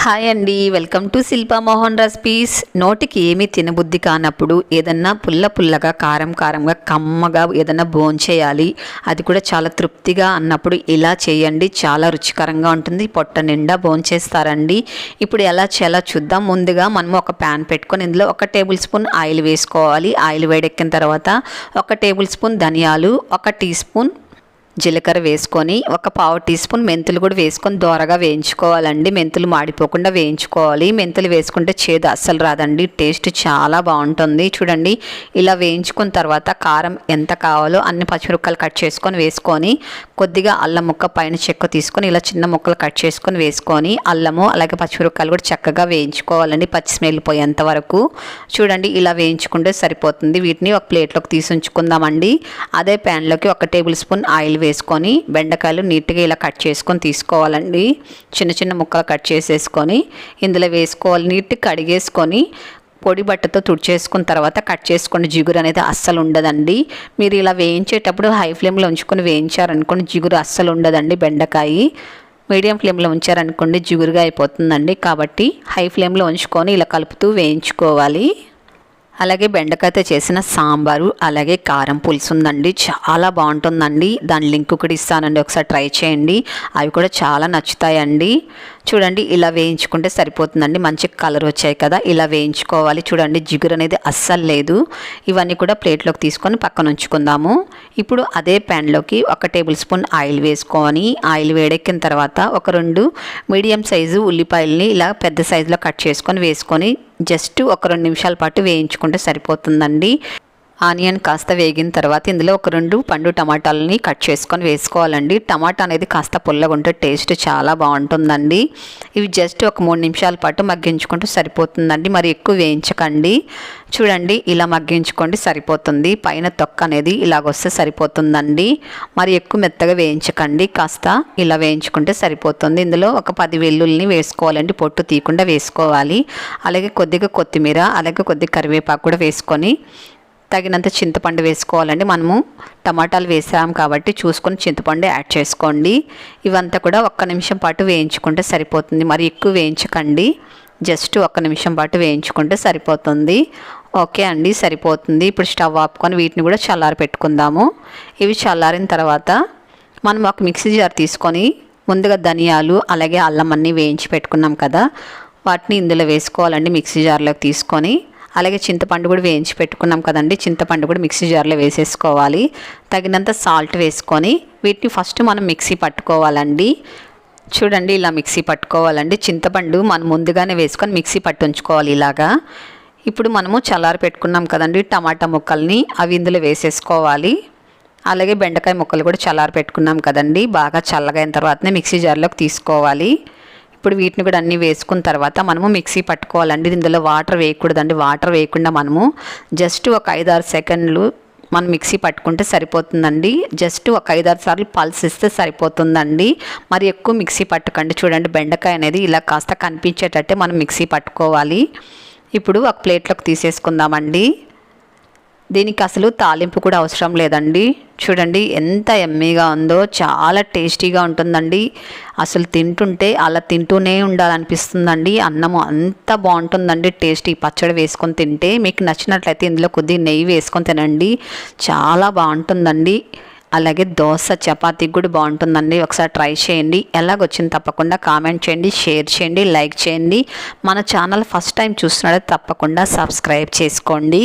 Hi అండి, welcome to Shilpa Mohan recipes. నోటికి ఏమీ తినబుద్ధి కానప్పుడు ఏదన్నా పుల్లగా కారంగా కమ్మగా ఏదన్నా భోంచేయాలి, అది కూడా చాలా తృప్తిగా అన్నప్పుడు ఇలా చేయండి. చాలా రుచికరంగా ఉంటుంది, పొట్ట నిండా భోంచేస్తారండి. ఇప్పుడు ఎలా చేయాలో చూద్దాం. ముందుగా మనము ఒక ప్యాన్ పెట్టుకొని ఇందులో 1 టేబుల్ స్పూన్ ఆయిల్ వేసుకోవాలి. ఆయిల్ వేడెక్కిన తర్వాత 1 టేబుల్ స్పూన్ ధనియాలు, 1 టీ స్పూన్ జీలకర్ర వేసుకొని 1 పావు టీ స్పూన్ మెంతులు కూడా వేసుకొని దోరగా వేయించుకోవాలండి. మెంతులు మాడిపోకుండా వేయించుకోవాలి. మెంతులు వేసుకుంటే చేదు అస్సలు రాదండి, టేస్ట్ చాలా బాగుంటుంది. చూడండి, ఇలా వేయించుకున్న తర్వాత కారం ఎంత కావాలో అన్ని పచ్చిమిరపకాయలు కట్ చేసుకొని వేసుకొని కొద్దిగా అల్లం ముక్క పైన చెక్క తీసుకొని ఇలా చిన్న ముక్కలు కట్ చేసుకొని వేసుకొని అల్లము అలాగే పచ్చిమిరపకాయలు కూడా చక్కగా వేయించుకోవాలండి, పచ్చి స్మెల్ పోయేంత వరకు. చూడండి, ఇలా వేయించుకుంటే సరిపోతుంది. వీటిని ఒక ప్లేట్లోకి తీసి ఉంచుకుందామండి. అదే ప్యాన్లోకి 1 టేబుల్ స్పూన్ ఆయిల్ వేసుకొని బెండకాయలు నీట్గా ఇలా కట్ చేసుకొని తీసుకోవాలండి. చిన్న ముక్కలు కట్ చేసేసుకొని ఇందులో వేసుకోవాలి. నీట్గా కడిగేసుకొని పొడి బట్టతో తుడిచేసుకున్న తర్వాత కట్ చేసుకోండి. జిగురు అనేది అస్సలు ఉండదండి. మీరు ఇలా వేయించేటప్పుడు హై ఫ్లేమ్లో ఉంచుకొని వేయించారనుకోండి, జిగురు అస్సలు ఉండదండి. బెండకాయ మీడియం ఫ్లేమ్లో ఉంచారనుకోండి జిగురుగా అయిపోతుందండి. కాబట్టి హై ఫ్లేమ్లో ఉంచుకొని ఇలా కలుపుతూ వేయించుకోవాలి. అలాగే బెండకాయతో చేసిన సాంబారు అలాగే కారం పులుసు ఉందండి, చాలా బాగుంటుందండి. దాని లింక్ కూడా ఇస్తానండి, ఒకసారి ట్రై చేయండి. అవి కూడా చాలా నచ్చుతాయండి. చూడండి, ఇలా వేయించుకుంటే సరిపోతుందండి. మంచి కలర్ వచ్చాయి కదా, ఇలా వేయించుకోవాలి. చూడండి, జిగురు అనేది అస్సలు లేదు. ఇవన్నీ కూడా ప్లేట్లోకి తీసుకొని పక్కన ఉంచుకుందాము. ఇప్పుడు అదే ప్యాన్లోకి 1 టేబుల్ స్పూన్ ఆయిల్ వేసుకొని ఆయిల్ వేడెక్కిన తర్వాత 2 మీడియం సైజు ఉల్లిపాయలని ఇలా పెద్ద సైజులో కట్ చేసుకొని వేసుకొని జస్ట్ 1-2 నిమిషాల పాటు వేయించుకుంటే సరిపోతుందండి. ఆనియన్ కాస్త వేగిన తర్వాత ఇందులో 2 పండు టమాటాలని కట్ చేసుకొని వేసుకోవాలండి. టమాటా అనేది కాస్త పుల్లగా ఉంటే టేస్ట్ చాలా బాగుంటుందండి. ఇవి జస్ట్ 3 నిమిషాల పాటు మగ్గించుకుంటూ సరిపోతుందండి, మరి ఎక్కువ వేయించకండి. చూడండి, ఇలా మగ్గించుకోండి సరిపోతుంది. పైన తొక్క అనేది ఇలాగొస్తే సరిపోతుందండి, మరి ఎక్కువ మెత్తగా వేయించకండి. కాస్త ఇలా వేయించుకుంటే సరిపోతుంది. ఇందులో 10 వెల్లుల్లిని వేసుకోవాలండి, పొట్టు తీయకుండా వేసుకోవాలి. అలాగే కొద్దిగా కొత్తిమీర అలాగే కొద్దిగా కరివేపాకు కూడా వేసుకొని తగినంత చింతపండు వేసుకోవాలండి. మనము టమాటాలు వేసాం కాబట్టి చూసుకొని చింతపండు యాడ్ చేసుకోండి. ఇవంతా కూడా 1 నిమిషం పాటు వేయించుకుంటే సరిపోతుంది, మరి ఎక్కువ వేయించకండి. జస్ట్ 1 నిమిషం పాటు వేయించుకుంటే సరిపోతుంది. ఓకే అండి, సరిపోతుంది. ఇప్పుడు స్టవ్ ఆపుకొని వీటిని కూడా చల్లారి పెట్టుకుందాము. ఇవి చల్లారిన తర్వాత మనం ఒక మిక్సీ జార్ తీసుకొని ముందుగా ధనియాలు అలాగే అల్లం అన్నీ వేయించి పెట్టుకున్నాం కదా, వాటిని ఇందులో వేసుకోవాలండి. మిక్సీ జార్లోకి తీసుకొని అలాగే చింతపండు కూడా వేయించి పెట్టుకున్నాం కదండి, చింతపండు కూడా మిక్సీ జార్లో వేసేసుకోవాలి. తగినంత సాల్ట్ వేసుకొని వీటిని ఫస్ట్ మనం మిక్సీ పట్టుకోవాలండి. చూడండి, ఇలా మిక్సీ పట్టుకోవాలండి. చింతపండు మనం ముందుగానే వేసుకొని మిక్సీ పట్టు ఉంచుకోవాలి ఇలాగా. ఇప్పుడు మనము చల్లారి పెట్టుకున్నాం కదండి టమాటా ముక్కల్ని, అవి ఇందులో వేసేసుకోవాలి. అలాగే బెండకాయ ముక్కలు కూడా చల్లారి పెట్టుకున్నాం కదండి, బాగా చల్లగా అయిన తర్వాతనే మిక్సీ జార్లోకి తీసుకోవాలి. ఇప్పుడు వీటిని కూడా అన్నీ వేసుకున్న తర్వాత మనము మిక్సీ పట్టుకోవాలండి. ఇందులో వాటర్ వేయకూడదండి. వాటర్ వేయకుండా మనము జస్ట్ 5-6 సెకండ్లు మనం మిక్సీ పట్టుకుంటే సరిపోతుందండి. జస్ట్ 5-6 సార్లు పల్స్ ఇస్తే సరిపోతుందండి, మరి ఎక్కువ మిక్సీ పట్టకండి. చూడండి, బెండకాయ అనేది ఇలా కాస్త కనిపించేటట్టే మనం మిక్సీ పట్టుకోవాలి. ఇప్పుడు ఒక ప్లేట్లోకి తీసేసుకుందామండి. దీనికి అసలు తాలింపు కూడా అవసరం లేదండి. చూడండి, ఎంత ఎమ్మీగా ఉందో, చాలా టేస్టీగా ఉంటుందండి. అసలు తింటుంటే అలా తింటూనే ఉండాలనిపిస్తుందండి. అన్నము అంత బాగుంటుందండి టేస్ట్. ఈ పచ్చడి వేసుకొని తింటే మీకు నచ్చినట్లయితే ఇందులో కొద్దిగా నెయ్యి వేసుకొని తినండి, చాలా బాగుంటుందండి. అలాగే దోశ చపాతీకి కూడా బాగుంటుందండి. ఒకసారి ట్రై చేయండి. ఎలాగొచ్చింది తప్పకుండా కామెంట్ చేయండి, షేర్ చేయండి, లైక్ చేయండి. మన ఛానల్ ఫస్ట్ టైం చూస్తున్నాడే తప్పకుండా సబ్స్క్రైబ్ చేసుకోండి.